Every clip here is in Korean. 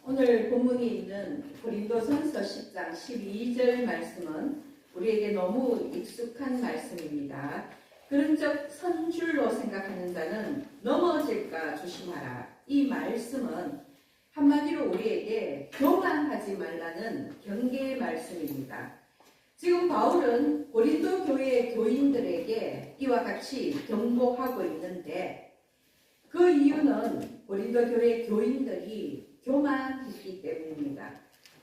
오늘 본문이 있는 고린도전서 10장 12절 말씀은 우리에게 너무 익숙한 말씀입니다. 그런즉 선줄로 생각하는 자는 넘어질까 조심하라. 이 말씀은 한마디로 우리에게 교만하지 말라는 경계의 말씀입니다. 지금 바울은 고린도 교회 교인들에게 이와 같이 경고하고 있는데 그 이유는 고린도 교회 교인들이 교만했기 때문입니다.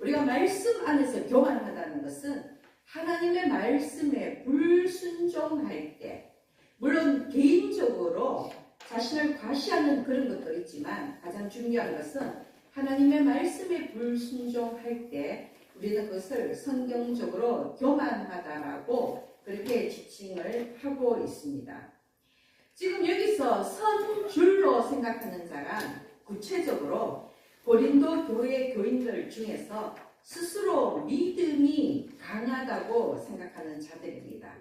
우리가 말씀 안에서 교만하다는 것은 하나님의 말씀에 불순종할 때, 물론 개인적으로 자신을 과시하는 그런 것도 있지만 가장 중요한 것은 하나님의 말씀에 불순종할 때 우리는 그것을 성경적으로 교만하다라고 그렇게 지칭을 하고 있습니다. 지금 여기서 선줄로 생각하는 자란 구체적으로 고린도 교회 교인들 중에서 스스로 믿음이 강하다고 생각하는 자들입니다.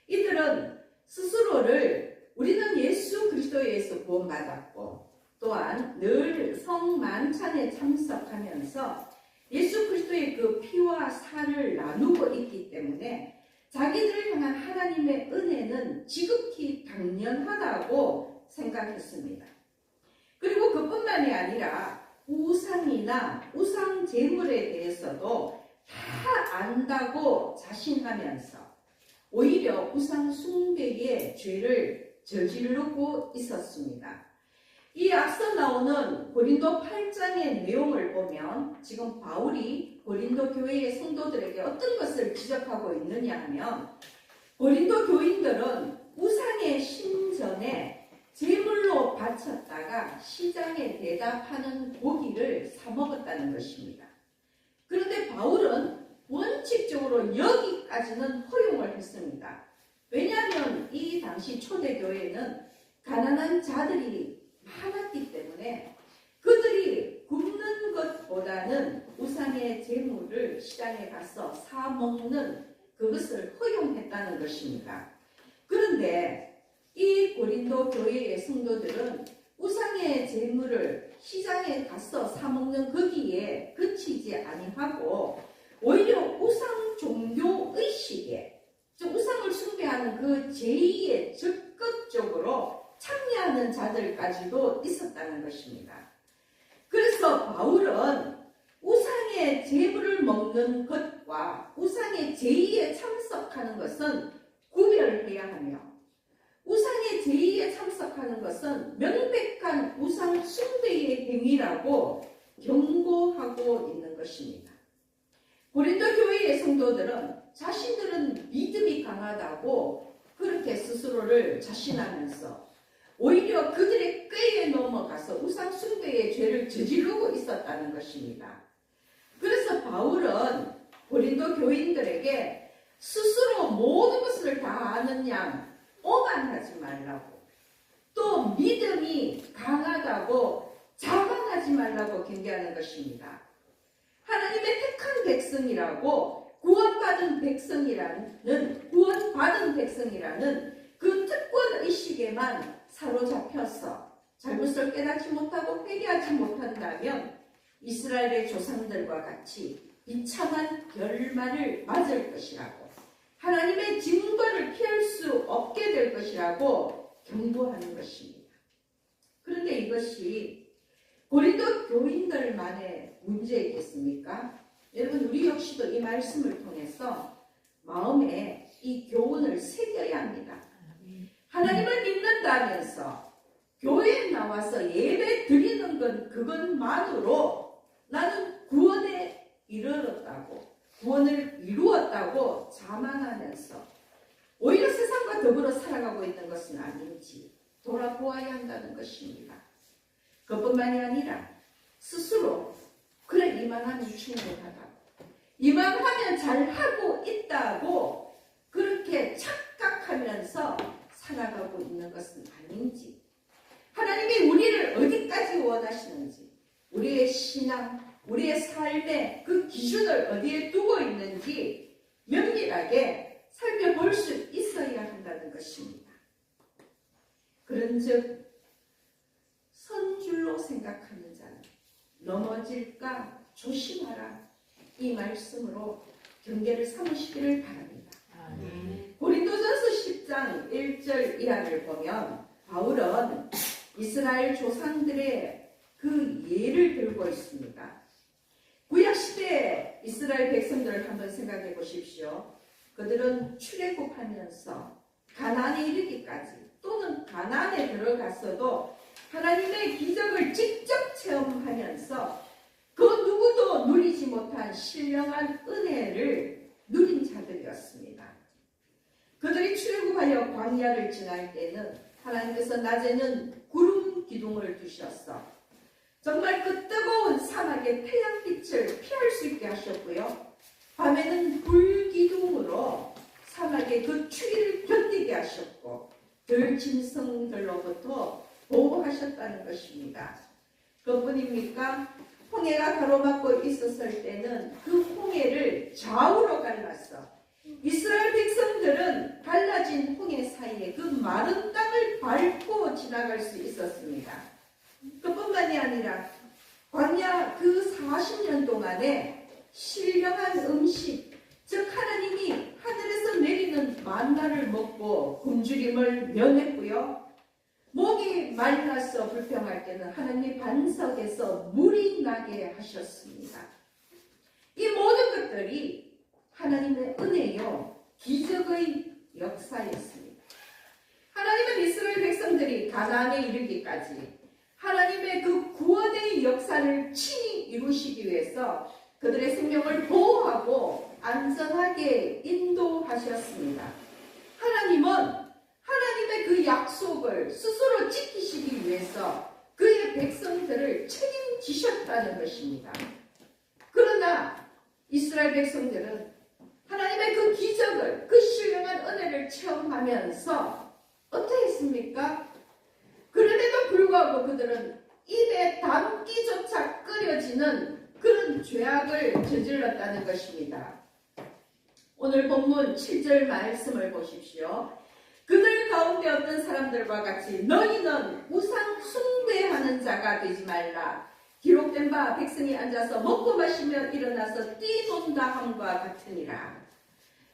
이들은 스스로를 우리는 예수 그리스도에 의해서 구원받았고 또한 늘 성만찬에 참석하면서 예수 그리스도의 그 피와 살을 나누고 있기 때문에 자기들을 향한 하나님의 은혜는 지극히 당연하다고 생각했습니다. 그리고 그뿐만이 아니라 우상이나 우상 제물에 대해서도 다 안다고 자신하면서 오히려 우상 숭배의 죄를 저지르고 있었습니다. 이 앞서 나오는 고린도 8장의 내용을 보면 지금 바울이 고린도 교회의 성도들에게 어떤 것을 지적하고 있느냐 하면 고린도 교인들은 우상의 신전에 제물로 바쳤다가 시장에 대답하는 고기를 사 먹었다는 것입니다. 그런데 바울은 원칙적으로 여기까지는 허용을 했습니다. 왜냐하면 이 당시 초대교회는 가난한 자들이 많았기 때문에 그들이 굶는 것보다는 우상의 제물을 시장에 가서 사 먹는 그것을 허용했다는 것입니다. 그런데 이 고린도 교회의 성도들은 우상의 제물을 시장에 가서 사 먹는 거기에 그치지 아니하고 오히려 우상 종교 의식에, 즉 우상을 숭배하는 그 제의에 적극적으로 참여하는 자들까지도 있었다는 것입니다. 그래서 바울은 우상의 제물을 먹는 것과 우상의 제의에 참석하는 것은 구별해야 하며 우상의 제의에 참석하는 것은 명백한 우상 숭배의 행위라고 경고하고 있는 것입니다. 고린도 교회의 성도들은 자신들은 믿음이 강하다고 그렇게 스스로를 자신하면서 오히려 그들의 꾀에 넘어가서 우상 숭배의 죄를 저지르고 있었다는 것입니다. 그래서 바울은 고린도 교인들에게 스스로 모든 것을 다 아는 양 오만하지 말라고, 또 믿음이 강하다고 자만하지 말라고 경계하는 것입니다. 하나님의 택한 백성이라고 구원받은 백성이라는 그 특권 의식에만 사로잡혀서 잘못을 깨닫지 못하고 회개하지 못한다면 이스라엘의 조상들과 같이 비참한 결말을 맞을 것이라고, 하나님의 징벌을 피할 수 없게 될 것이라고 경고하는 것입니다. 그런데 이것이 고린도 교인들만의 문제이겠습니까? 여러분, 우리 역시도 이 말씀을 통해서 마음에 이 교훈을 새겨야 합니다. 하나님을 믿는다면서 교회에 나와서 예배 드리는 건 그것만으로 나는 구원에 이르렀다고, 구원을 이루었다고 자만하면서 오히려 세상과 더불어 살아가고 있는 것은 아닌지 돌아보아야 한다는 것입니다. 그것뿐만이 아니라 스스로 그래 이만하면 충분하다고, 이만하면 잘하고 있다고 그렇게 착각하면서 살아가고 있는 것은 아닌지, 하나님이 우리를 어디까지 원하시는지, 우리의 신앙, 우리의 삶의 그 기준을 어디에 두고 있는지 면밀하게 살펴볼 수 있어야 한다는 것입니다. 그런즉 선줄로 생각하는 자는 넘어질까 조심하라. 이 말씀으로 경계를 삼으시기를 바랍니다. 고린도전서 10장 1절 이하를 보면 바울은 이스라엘 조상들의 그 예를 들고 있습니다. 구약시대 이스라엘 백성들을 한번 생각해 보십시오. 그들은 출애굽하면서 가나안에 이르기까지 또는 가나안에 들어갔어도 하나님의 기적을 직접 체험하면서 그 누구도 누리지 못한 신령한 은혜를 누린 자들이었습니다. 그들이 출애굽하여 광야를 지날 때는 하나님께서 낮에는 구름 기둥을 두셨어 정말 그 뜨거운 사막의 태양빛을 피할 수 있게 하셨고요. 밤에는 불기둥으로 사막의 그 추위를 견디게 하셨고 들짐승들로부터 보호하셨다는 것입니다. 그뿐입니까? 홍해가 가로막고 있었을 때는 그 홍해를 좌우로 갈랐어. 이스라엘 백성들은 갈라진 홍해 사이에 그 마른 땅을 밟고 지나갈 수 있었습니다. 그뿐만이 아니라 광야 그 40년 동안에 신령한 음식, 즉 하나님이 하늘에서 내리는 만나를 먹고 굶주림을 면했고요. 목이 말라서 불평할 때는 하나님의 반석에서 물이 나게 하셨습니다. 이 모든 것들이 하나님의 은혜요, 기적의 역사였습니다. 하나님은 이스라엘 백성들이 가나안에 이르기까지 하나님의 그 구원의 역사를 친히 이루시기 위해서 그들의 생명을 보호하고 안전하게 인도하셨습니다. 하나님은 하나님의 그 약속을 스스로 지키시기 위해서 그의 백성들을 책임지셨다는 것입니다. 그러나 이스라엘 백성들은 하나님의 그 기적을, 그 신령한 은혜를 체험하면서 어떻게 했습니까? 그럼에도 불구하고 그들은 입에 담기조차 끓여지는 그런 죄악을 저질렀다는 것입니다. 오늘 본문 7절 말씀을 보십시오. 그들 가운데 어떤 사람들과 같이 너희는 우상 숭배하는 자가 되지 말라. 기록된 바 백성이 앉아서 먹고 마시며 일어나서 뛰논다 함과 같으니라.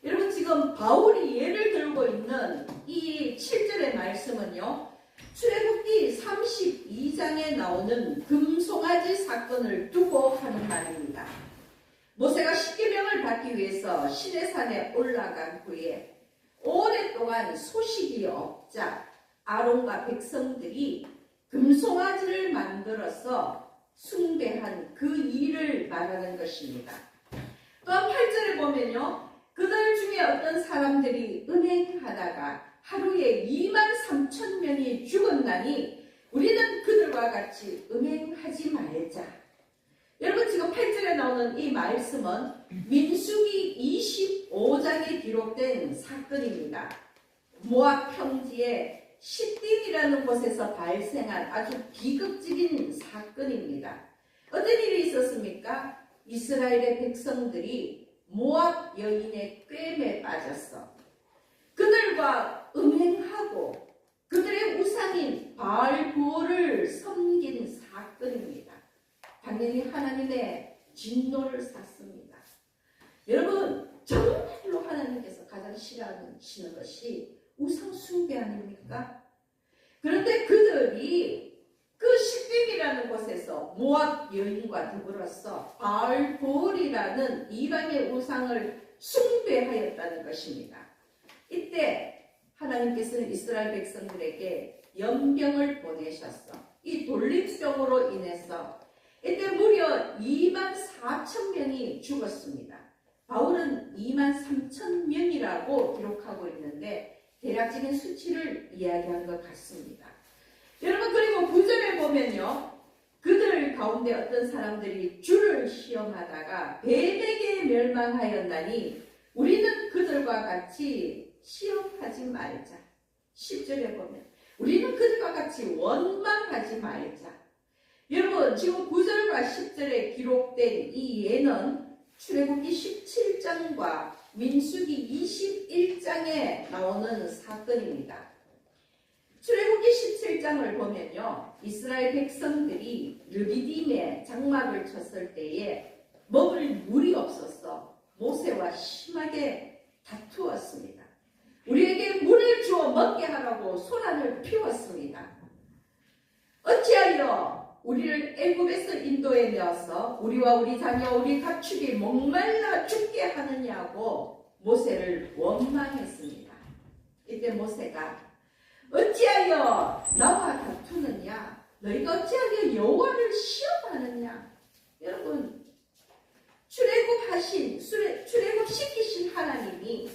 여러분, 지금 바울이 예를 들고 있는 이 7절의 말씀은요, 출애굽기 32장에 나오는 금송아지 사건을 두고 하는 말입니다. 모세가 십계명을 받기 위해서 시내산에 올라간 후에 오랫동안 소식이 없자 아론과 백성들이 금송아지를 만들어서 숭배한 그 일을 말하는 것입니다. 또한 8절에 보면요, 그들 중에 어떤 사람들이 은행하다가 하루에 23,000명이 죽었나니 우리는 그들과 같이 은행하지 말자. 여러분, 지금 8절에 나오는 이 말씀은 민수기 25장에 기록된 사건입니다. 모압 평지의 시딤이라는 곳에서 발생한 아주 비극적인 사건입니다. 어떤 일이 있었습니까? 이스라엘의 백성들이 모압 여인의 꿰매에 빠졌어. 그들과 음행하고 그들의 우상인 바알부호를 섬긴 사건입니다. 당연히 하나님의 진노를 샀습니다. 여러분, 정말로 하나님께서 가장 싫어하시는 것이 우상 숭배 아닙니까? 그런데 그들이 그 시딤이라는 곳에서 모압 여인과 더불어서 바알부올이라는 이방의 우상을 숭배하였다는 것입니다. 이때 하나님께서는 이스라엘 백성들에게 연병을 보내셨어. 이 돌림병으로 인해서 이때 무려 24,000명이 죽었습니다. 바울은 23,000명이라고 기록하고 있는데 대략적인 수치를 이야기한 것 같습니다. 여러분, 그리고 9절에 보면요, 그들 가운데 어떤 사람들이 주를 시험하다가 뱀에게 멸망하였나니 우리는 그들과 같이 시험하지 말자. 10절에 보면 우리는 그들과 같이 원망하지 말자. 여러분, 지금 9절과 10절에 기록된 이 예는 출애굽기 17장과 민수기 21장에 나오는 사건입니다. 출애굽기 17장을 보면요, 이스라엘 백성들이 르비딤에 장막을 쳤을 때에 먹을 물이 없어서 모세와 심하게 다투었습니다. 우리에게 물을 주어 먹게 하라고 소란을 피웠습니다. 어찌하여 우리를 애굽에서 인도에 내어서 우리와 우리 자녀 우리 가축이 목말라 죽게 하느냐고 모세를 원망했습니다. 이때 모세가 어찌하여 나와 다투느냐? 너희가 어찌하여 여호와를 시험하느냐? 여러분, 출애굽시키신 하나님이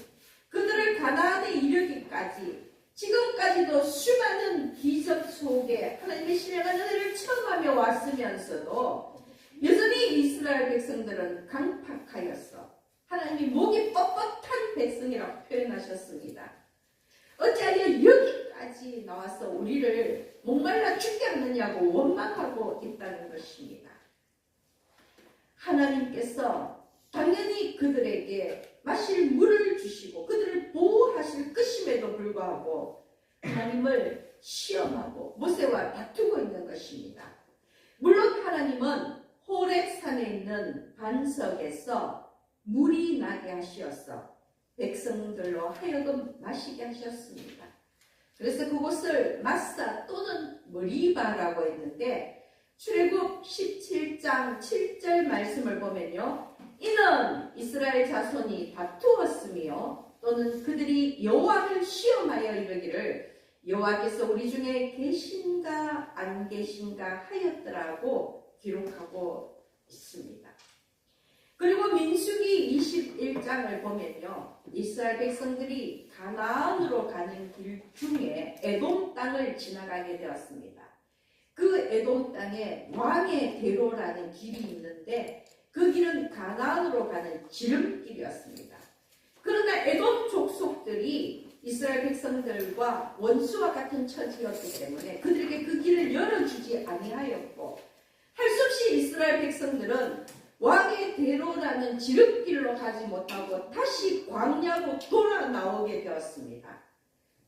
그들을 가나안에 이르기까지 지금까지도 수많은 기적 속에 하나님의 신령한 은혜를 체험하며 왔으면서도 여전히 이스라엘 백성들은 강팍하였어. 하나님이 목이 뻣뻣한 백성이라고 표현하셨습니다. 어찌하여 여기까지 나와서 우리를 목말라 죽게 하느냐고 원망하고 있다는 것입니다. 하나님께서 당연히 그들에게 마실 물을 주시고 그들을 보호하실 것임에도 불구하고 하나님을 시험하고 모세와 다투고 있는 것입니다. 물론 하나님은 호렙산에 있는 반석에서 물이 나게 하시었어 백성들로 하여금 마시게 하셨습니다. 그래서 그곳을 마사 또는 머리바라고 했는데 출애굽 17장 7절 말씀을 보면요, 이는 이스라엘 자손이 다투었으며 또는 그들이 여호와를 시험하여 이르기를 여호와께서 우리 중에 계신가 안 계신가 하였더라고 기록하고 있습니다. 그리고 민수기 21장을 보면요, 이스라엘 백성들이 가나안으로 가는 길 중에 에돔 땅을 지나가게 되었습니다. 그 에돔 땅에 왕의 대로라는 길이 있는데 그 길은 가나안으로 가는 지름길이었습니다. 그러나 에돔 족속들이 이스라엘 백성들과 원수와 같은 처지였기 때문에 그들에게 그 길을 열어주지 아니하였고 할 수 없이 이스라엘 백성들은 왕의 대로라는 지름길로 가지 못하고 다시 광야로 돌아 나오게 되었습니다.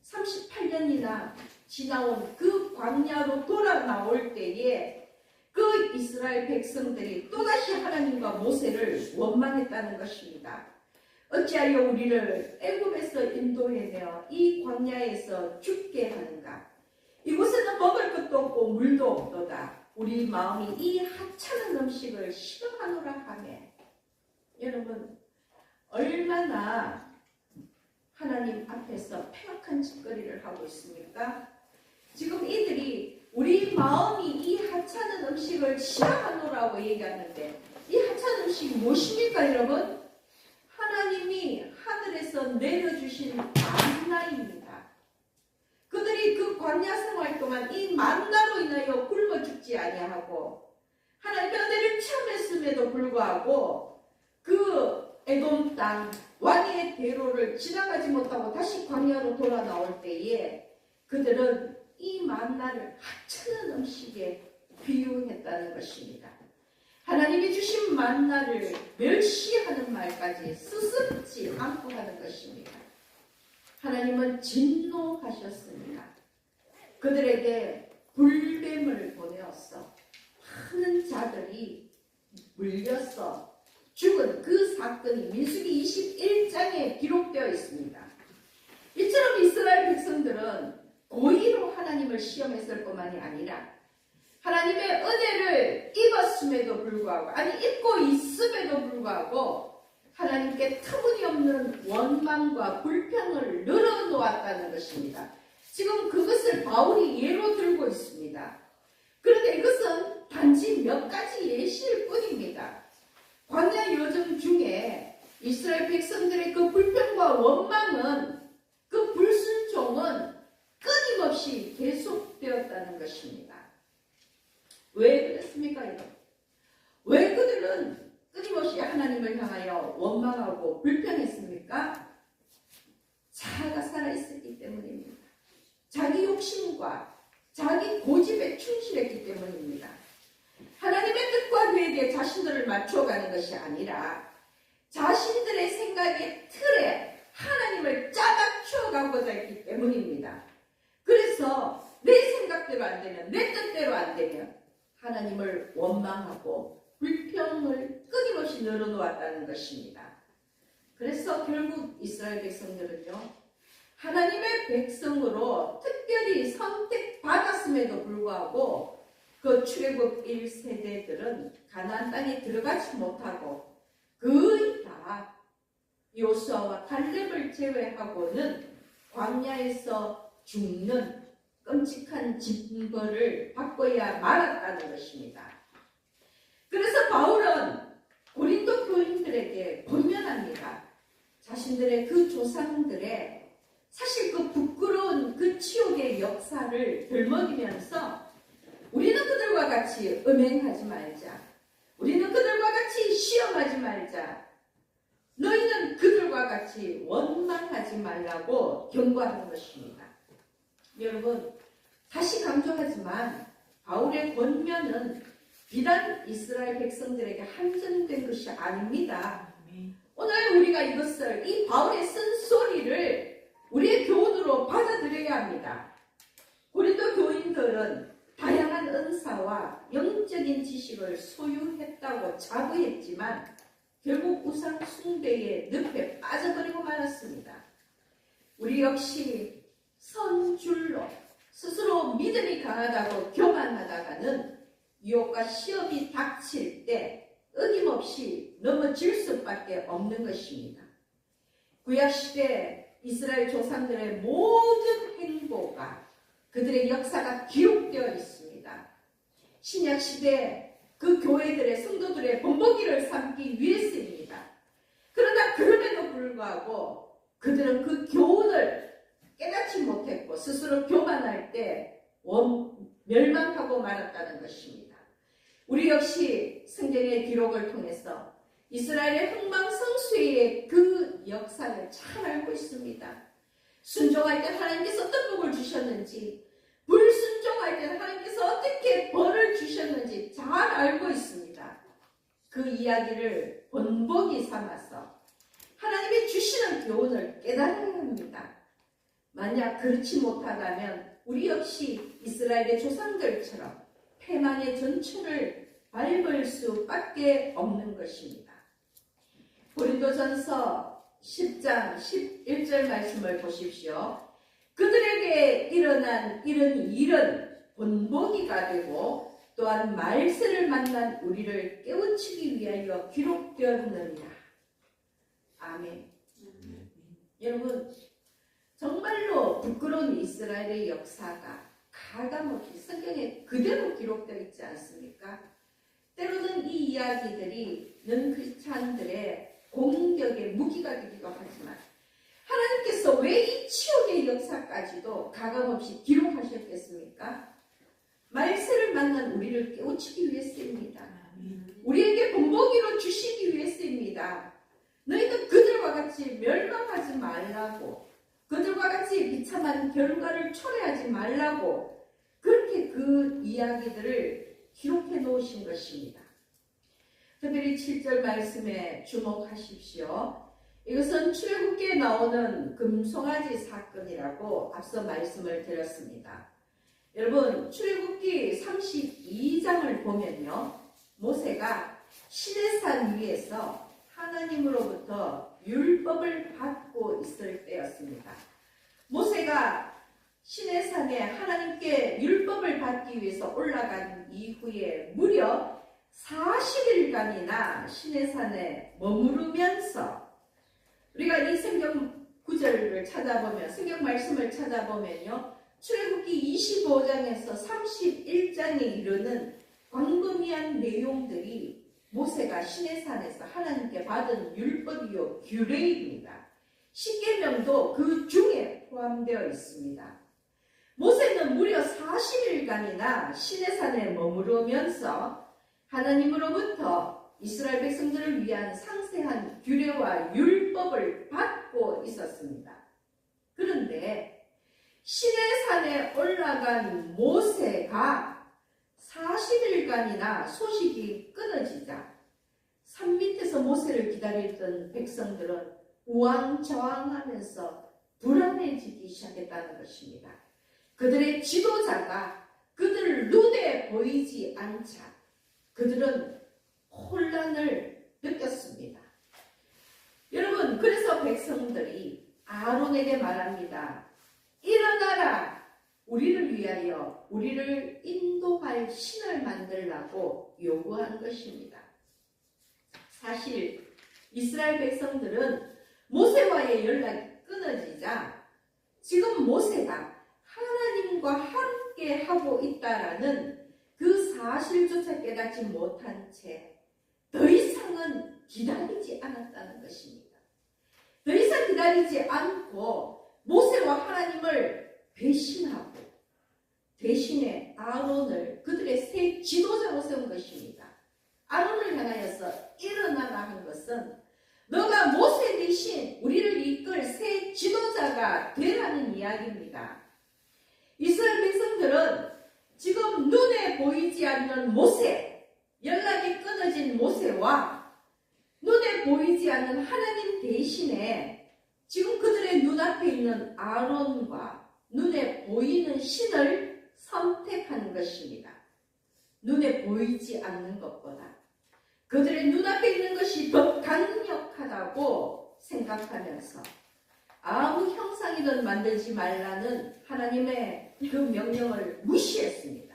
38년이나 지나온 그 광야로 돌아 나올 때에 그 이스라엘 백성들이 또다시 하나님과 모세를 원망했다는 것입니다. 어찌하여 우리를 애굽에서 인도해내어 이 광야에서 죽게 하는가? 이곳에는 먹을 것도 없고 물도 없도다. 우리 마음이 이 하찮은 음식을 싫어하노라 하매. 여러분, 얼마나 하나님 앞에서 폐악한 짓거리를 하고 있습니까? 지금 이들이 우리 마음이 이 하찮은 음식을 싫어하노라고 얘기하는데 이 하찮은 음식이 무엇입니까, 여러분? 하나님이 하늘에서 내려주신 만나입니다. 그들이 그 광야 생활 동안 이 만나로 인하여 굶어 죽지 아니하고 하나님의 은혜를 체험했음에도 불구하고 그 에돔 땅 왕의 대로를 지나가지 못하고 다시 광야로 돌아 나올 때에 그들은 이 만나를 하찮은 음식에 비유했다는 것입니다. 하나님이 주신 만나를 멸시하는 말까지 스스럽지 않고 하는 것입니다. 하나님은 진노하셨습니다. 그들에게 불뱀을 보내었어. 많은 자들이 물려서 죽은 그 사건이 민수기 21장에 기록되어 있습니다. 이처럼 이스라엘 백성들은 고의로 하나님을 시험했을 뿐만이 아니라 하나님의 은혜를 입었음에도 불구하고 입고 있음에도 불구하고 하나님께 터무니없는 원망과 불평을 늘어놓았다는 것입니다. 지금 그것을 바울이 예로 들고 있습니다. 그런데 이것은 단지 몇 가지 예시일 뿐입니다. 광야 여정 중에 이스라엘 백성들의 그 불평과 원망은 그 불순종은 끊임없이 계속되었다는 것입니다. 왜 그랬습니까, 여러분? 왜 그들은 끊임없이 하나님을 향하여 원망하고 불평했습니까? 자아가 살아있었기 때문입니다. 자기 욕심과 자기 고집에 충실했기 때문입니다. 하나님의 뜻과 계획에 자신들을 맞춰가는 것이 아니라 자신들의 생각의 틀에 하나님을 짜맞춰 가고자 했기 때문입니다. 그래서 마음대로 안 되면, 내 뜻대로 안 되면 하나님을 원망하고 불평을 끊임없이 늘어놓았다는 것입니다. 그래서 결국 이스라엘 백성들은요, 하나님의 백성으로 특별히 선택받았음에도 불구하고 그 출애굽 1세대들은 가나안 땅에 들어가지 못하고 거의 다 요수아와 갈렙을 제외하고는 광야에서 죽는 끔찍한 징벌을 받고야 말았다는 것입니다. 그래서 바울은 고린도 교인들에게 권면합니다. 자신들의 그 조상들의 사실 그 부끄러운 그 치욕의 역사를 들먹이면서 우리는 그들과 같이 음행하지 말자. 우리는 그들과 같이 시험하지 말자. 너희는 그들과 같이 원망하지 말라고 경고하는 것입니다. 여러분, 다시 강조하지만 바울의 권면은 비단 이스라엘 백성들에게 한정된 것이 아닙니다. 오늘 우리가 이것을, 이 바울의 쓴소리를 우리의 교훈으로 받아들여야 합니다. 고린도 교인들은 다양한 은사와 영적인 지식을 소유했다고 자부했지만 결국 우상 숭배의 늪에 빠져버리고 말았습니다. 우리 역시 선줄로 스스로 믿음이 강하다고 교만하다가는 유혹과 시험이 닥칠 때 어김없이 넘어질 수밖에 없는 것입니다. 구약시대 이스라엘 조상들의 모든 행보가, 그들의 역사가 기록되어 있습니다. 신약시대 그 교회들의 성도들의 본보기를 삼기 위해서입니다. 그러나 그럼에도 불구하고 그들은 그 교훈을 깨닫지 못했고 스스로 교만할 때 멸망하고 말았다는 것입니다. 우리 역시 성경의 기록을 통해서 이스라엘의 흥망성쇠의 그 역사를 잘 알고 있습니다. 순종할 때 하나님께서 어떤 복을 주셨는지, 불순종할 때 하나님께서 어떻게 벌을 주셨는지 잘 알고 있습니다. 그 이야기를 본보기 삼아서 하나님이 주시는 교훈을 깨달아야 합니다. 만약 그렇지 못하다면 우리 역시 이스라엘의 조상들처럼 패망의 전철을 밟을 수밖에 없는 것입니다. 고린도전서 10장 11절 말씀을 보십시오. 그들에게 일어난 이런 일은 본보기가 되고 또한 말세를 만난 우리를 깨우치기 위하여 기록되었느니라. 아멘. 여러분, 정말로 부끄러운 이스라엘의 역사가 가감없이 성경에 그대로 기록되어 있지 않습니까? 때로는 이 이야기들이 넌크리스찬들의 공격의 무기가 되기도 하지만 하나님께서 왜 이 치욕의 역사까지도 가감없이 기록하셨겠습니까? 말세를 만난 우리를 깨우치기 위해서입니다. 우리에게 본보기로 주시기 위해서입니다. 너희는 그들과 같이 멸망하지 말라고, 그들과 같이 비참한 결과를 초래하지 말라고 그렇게 그 이야기들을 기록해 놓으신 것입니다. 특별히 7절 말씀에 주목하십시오. 이것은 출애굽기에 나오는 금송아지 사건이라고 앞서 말씀을 드렸습니다. 여러분, 출애굽기 32장을 보면요, 모세가 시내산 위에서 하나님으로부터 율법을 받고 있을 때였습니다. 모세가 시내산에 하나님께 율법을 받기 위해서 올라간 이후에 무려 40일간이나 시내산에 머무르면서, 우리가 이 성경 구절을 찾아보면, 성경 말씀을 찾아보면요, 출애굽기 25장에서 31장에 이르는 광범위한 내용들이 모세가 시내산에서 하나님께 받은 율법이요 규례입니다. 십계명도 그 중에 포함되어 있습니다. 모세는 무려 40일간이나 시내산에 머무르면서 하나님으로부터 이스라엘 백성들을 위한 상세한 규례와 율법을 받고 있었습니다. 그런데 시내산에 올라간 모세가 40일간이나 소식이 끊어지자 산 밑에서 모세를 기다리던 백성들은 우왕좌왕하면서 불안해지기 시작했다는 것입니다. 그들의 지도자가, 그것을 눈에 보이지 않자 그들은 혼란을 느꼈습니다. 여러분, 그래서 백성들이 아론에게 말합니다. 일어나라! 우리를 위하여 우리를 인도할 신을 만들라고 요구한 것입니다. 사실 이스라엘 백성들은 모세와의 연락이 끊어지자 지금 모세가 하나님과 함께 하고 있다라는 그 사실조차 깨닫지 못한 채 더 이상은 기다리지 않았다는 것입니다. 더 이상 기다리지 않고 모세와 하나님을 배신하고 대신에 아론을 그들의 새 지도자로 세운 것입니다. 아론을 향하여서 일어나라 한 것은 너가 모세 대신 우리를 이끌 새 지도자가 되라는 이야기입니다. 이스라엘 백성들은 지금 눈에 보이지 않는 모세, 연락이 끊어진 모세와 눈에 보이지 않는 하나님 대신에 지금 그들의 눈앞에 있는 아론과 눈에 보이는 신을 선택한 것입니다. 눈에 보이지 않는 것보다 그들의 눈앞에 있는 것이 더 강력하다고 생각하면서 아무 형상이든 만들지 말라는 하나님의 그 명령을 무시했습니다.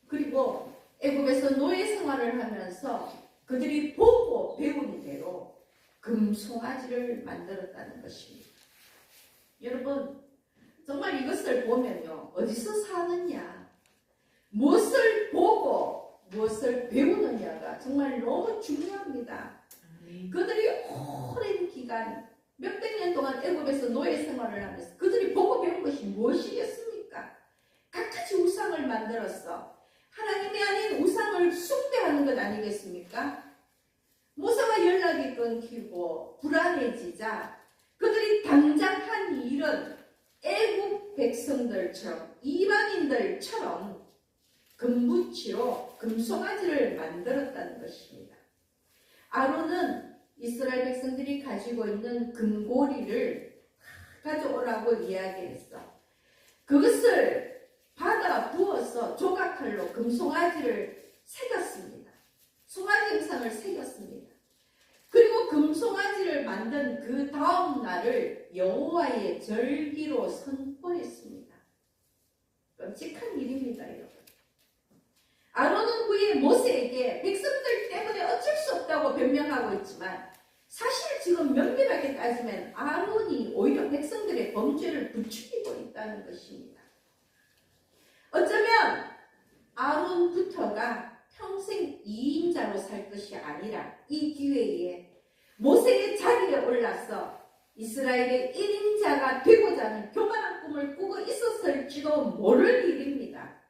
그리고 애굽에서 노예 생활을 하면서 그들이 보고 배운 대로 금송아지를 만들었다는 것입니다. 여러분, 정말 이것을 보면요, 어디서 사느냐, 무엇을 보고 무엇을 배우느냐가 정말 너무 중요합니다. 그들이 오랜 기간, 몇백 년 동안 애굽에서 노예 생활을 하면서 그들이 보고 배운 것이 무엇이겠습니까? 각가지 우상을 만들어서 하나님이 아닌 우상을 숭배하는 것 아니겠습니까? 모세와 연락이 끊기고 불안해지자 그들이 당장 한 일은 애국 백성들처럼 이방인들처럼 금붙이로 금송아지를 만들었다는 것입니다. 아론은 이스라엘 백성들이 가지고 있는 금고리를 가져오라고 이야기했어. 그것을 받아 부어서 조각칼로 금송아지를 새겼습니다. 송아지 형상을 새겼습니다. 그리고 금송아지를 만든 그 다음 날을 여호와의 절기로 선포했습니다. 끔찍한 일입니다, 여러분. 아론은 후에 모세에게 백성들 때문에 어쩔 수 없다고 변명하고 있지만 사실 지금 면밀하게 따지면 아론이 오히려 백성들의 범죄를 부추기고 있다는 것입니다. 어쩌면 아론부터가 평생 2인자로 살 것이 아니라 이 기회에 모세의 자리에 올라서 이스라엘의 1인자가 되고자 하는 교만한 꿈을 꾸고 있었을지도 모를 일입니다.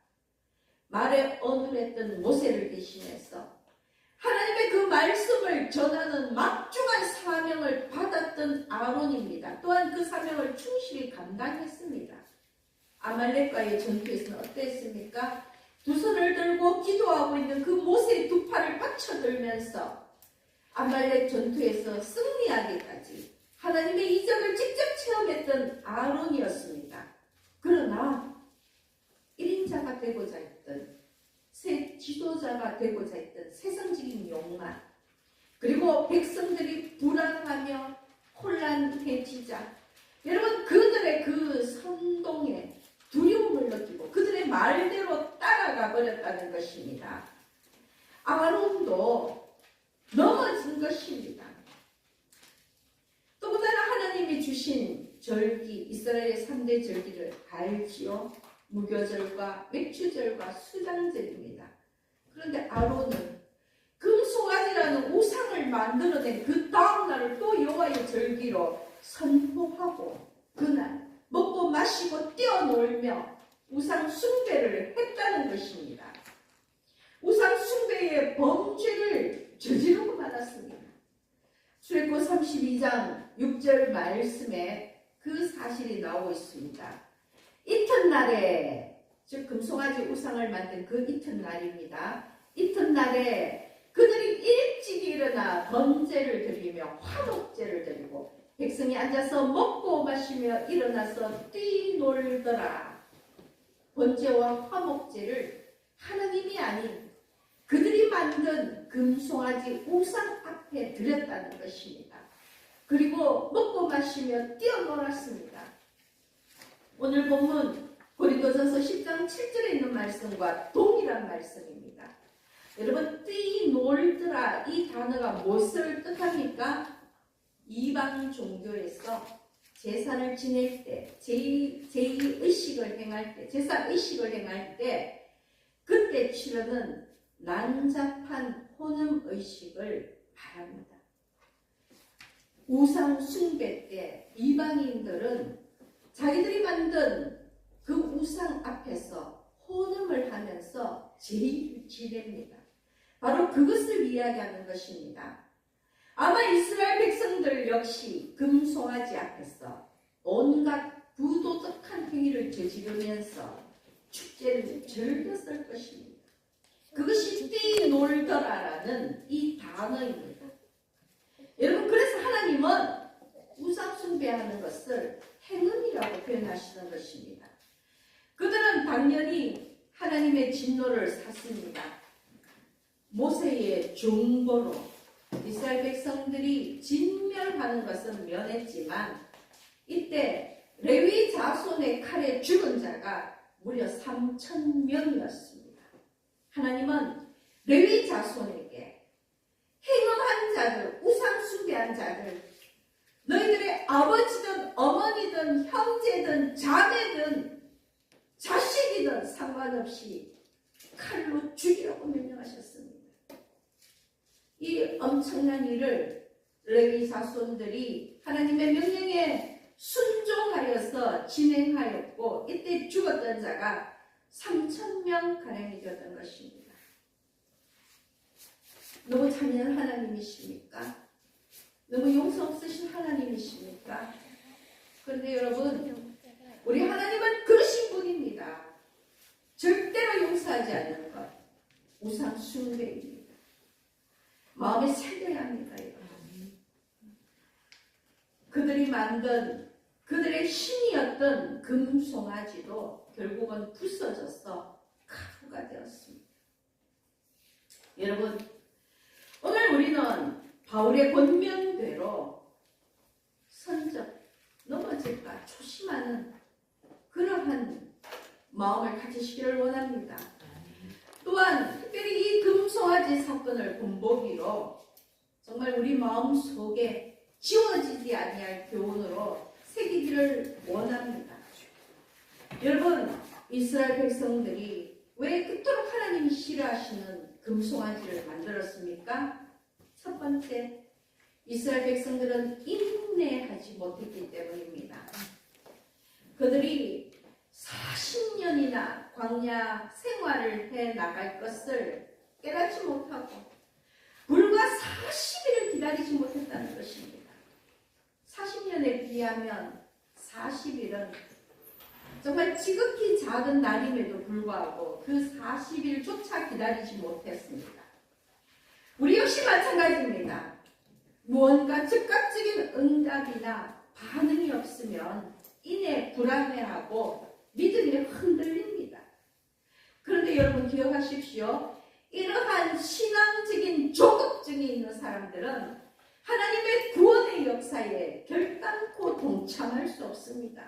말에 어눌했던 모세를 대신해서 하나님의 그 말씀을 전하는 막중한 사명을 받았던 아론입니다. 또한 그 사명을 충실히 감당했습니다. 아말렉과의 전투에서는 어땠습니까? 두 손을 들고 기도하고 있는 그 모세의 두 팔을 받쳐들면서 아말렉 전투에서 승리하기까지 하나님의 이적을 직접 체험했던 아론이었습니다. 그러나 1인자가 되고자 했던 새 지도자가 되고자 했던 세상적인 욕망, 그리고 백성들이 불안하며 혼란해지자 여러분 그들의 그 선동에 두려움을 느끼고 그들의 말대로 따라가 버렸다는 것입니다. 아론도 넘어진 것입니다. 또다른 하나님이 주신 절기, 이스라엘의 3대 절기를 알지요? 무교절과 맥주절과 수장절입니다. 그런데 아론은 금송아지라는 우상을 만들어낸 그 다음날을 또 여호와의 절기로 선포하고 그날 먹고 마시고 뛰어놀며 우상 숭배를 했다는 것입니다. 우상 숭배의 범죄를 저지르고 말았습니다. 출애굽 32장 6절 말씀에 그 사실이 나오고 있습니다. 이튿날에, 즉 금송아지 우상을 만든 그 이튿날입니다. 이튿날에 그들이 일찍 일어나 번제를 드리며 화목제를 드리고 백성이 앉아서 먹고 마시며 일어나서 뛰놀더라. 번제와 화목제를 하나님이 아닌 그들이 만든 금송아지 우상 앞에 드렸다는 것입니다. 그리고 먹고 마시며 뛰어놀았습니다. 오늘 본문 고린도전서 10장 7절에 있는 말씀과 동일한 말씀입니다. 여러분, 뛰놀더라 이 단어가 무엇을 뜻합니까? 이방 종교에서 제사를 지낼 때, 제2의식을 행할 때, 제사의식을 행할 때 그때 치르는 난잡한 혼음의식을 말합니다. 우상 숭배 때 이방인들은 자기들이 만든 그 우상 앞에서 혼음을 하면서 제의를 지냅니다. 바로 그것을 이야기하는 것입니다. 아마 이스라엘 백성들 역시 금송아지 앞에서 온갖 부도덕한 행위를 저지르면서 축제를 즐겼을 것입니다. 그것이 뛰놀더라라는 이 단어입니다. 여러분, 그래서 하나님은 우상 숭배하는 것을 행음이라고 표현하시는 것입니다. 그들은 당연히 하나님의 진노를 샀습니다. 모세의 중보로 이스라엘 백성들이 진멸하는 것은 면했지만 이때 레위 자손의 칼에 죽은 자가 무려 3,000명이었습니다. 하나님은 레위 자손에게 행음한 자들, 우상 숭배한 자들, 너희들의 아버지든 어머니든 형제든 자매든 자식이든 상관없이 칼로 죽이라고 명령하셨습니다. 이 엄청난 일을 레위 자손들이 하나님의 명령에 순종하여서 진행하였고 이때 죽었던 자가 3,000명 가량이 되었던 것입니다. 너무 잔인한 하나님이십니까? 너무 용서 없으신 하나님이십니까? 그런데 여러분, 우리 하나님은 그러신 분입니다. 절대로 용서하지 않는 것, 우상 숭배입니다. 마음에 새겨야 합니다. 여러분. 그들이 만든 그들의 신이었던 금송아지도 결국은 부서져서 가루가 되었습니다. 여러분, 오늘 우리는 바울의 권면대로 선적, 넘어질까 조심하는 그러한 마음을 가지시기를 원합니다. 또한 특별히 이 금송아지 사건을 본보기로 정말 우리 마음 속에 지워지지 아니할 교훈으로 새기기를 원합니다. 여러분, 이스라엘 백성들이 왜 그토록 하나님이 싫어하시는 금송아지를 만들었습니까? 첫 번째, 이스라엘 백성들은 인내하지 못했기 때문입니다. 그들이 40년이나 광야 생활을 해 나갈 것을 깨닫지 못하고 불과 40일을 기다리지 못했다는 것입니다. 40년에 비하면 40일은 정말 지극히 작은 날임에도 불구하고 그 40일조차 기다리지 못했습니다. 우리 역시 마찬가지입니다. 무언가 즉각적인 응답이나 반응이 없으면 이내 불안해하고 믿음이 흔들립니다. 그런데 여러분 기억하십시오. 이러한 신앙적인 조급증이 있는 사람들은 하나님의 구원의 역사에 결단코 동참할 수 없습니다.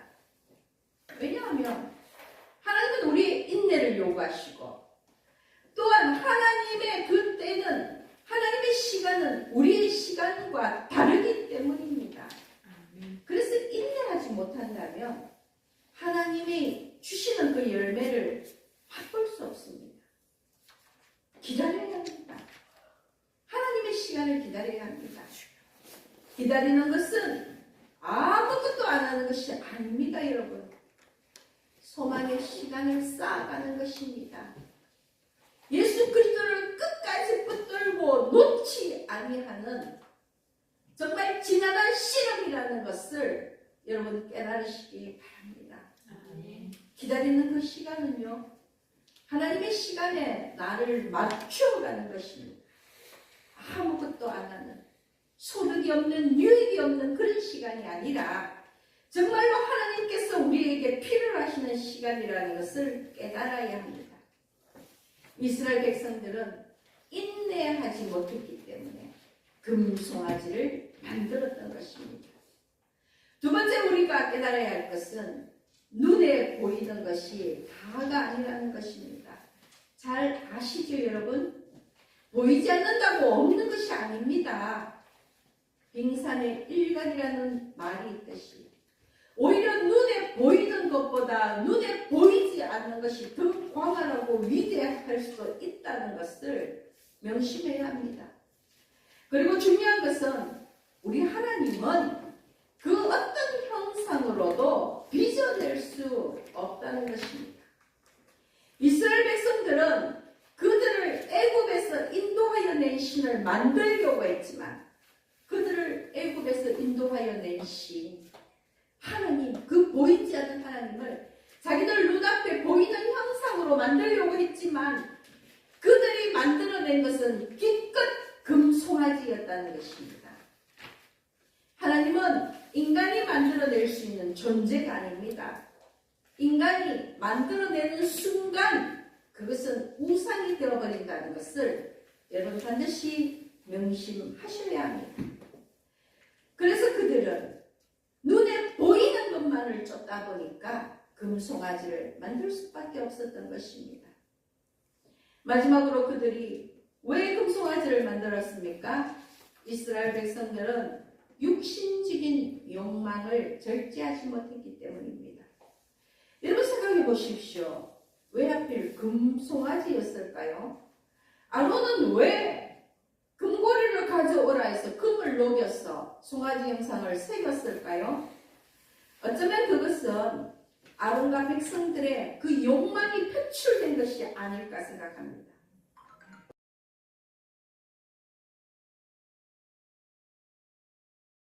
왜냐하면 하나님은 우리의 인내를 요구하시고 또한 하나님의 그 때는 하나님의 시간은 우리의 시간과 다르기 때문입니다. 그래서 인내하지 못한다면 하나님이 주시는 그 열매를 맛볼 수 없습니다. 기다려야 합니다. 하나님의 시간을 기다려야 합니다. 기다리는 것은 아무것도 안 하는 것이 아닙니다, 여러분. 소망의 시간을 쌓아가는 것입니다. 예수 그리스도를 끝까지 붙들고 놓지 아니하는 정말 지나간 실험이라는 것을 여러분 깨달으시기 바랍니다. 기다리는 그 시간은요, 하나님의 시간에 나를 맞추어가는 것입니다. 아무것도 안 하는, 소득이 없는, 유익이 없는 그런 시간이 아니라 정말로 하나님께서 우리에게 필요로 하시는 시간이라는 것을 깨달아야 합니다. 이스라엘 백성들은 인내하지 못했기 때문에 금송아지를 만들었던 것입니다. 두 번째 우리가 깨달아야 할 것은 눈에 보이는 것이 다가 아니라는 것입니다. 잘 아시죠, 여러분? 보이지 않는다고 없는 것이 아닙니다. 빙산의 일각이라는 말이 있듯이 오히려 눈에 보이는 것보다 눈에 보이지 않는 것이 더 광활하고 위대할 수도 있다는 것을 명심해야 합니다. 그리고 중요한 것은 우리 하나님은 그 어떤 형상으로도 빚어낼 수 없다는 것입니다. 이스라엘 백성들은 그들을 애굽에서 인도하여 낸 신을 만들려고 했지만 그들을 애굽에서 인도하여 낸 신 하나님, 그 보이지 않는 하나님을 자기들 눈앞에 보이는 형상으로 만들려고 했지만 그들이 만들어낸 것은 기껏 금송아지였다는 것입니다. 하나님은 인간이 만들어낼 수 있는 존재가 아닙니다. 인간이 만들어내는 순간 그것은 우상이 되어버린다는 것을 여러분 반드시 명심하셔야 합니다. 그래서 그들은 눈에 보이는 것만을 쫓다 보니까 금송아지를 만들 수밖에 없었던 것입니다. 마지막으로 그들이 왜 금송아지를 만들었습니까? 이스라엘 백성들은 육신적인 욕망을 절제하지 못했기 때문입니다. 여러분 생각해 보십시오. 왜 하필 금송아지였을까요? 아론은 왜 금고리를 가져오라 해서 금을 녹여서 송아지 형상을 새겼을까요? 어쩌면 그것은 아론과 백성들의 그 욕망이 표출된 것이 아닐까 생각합니다.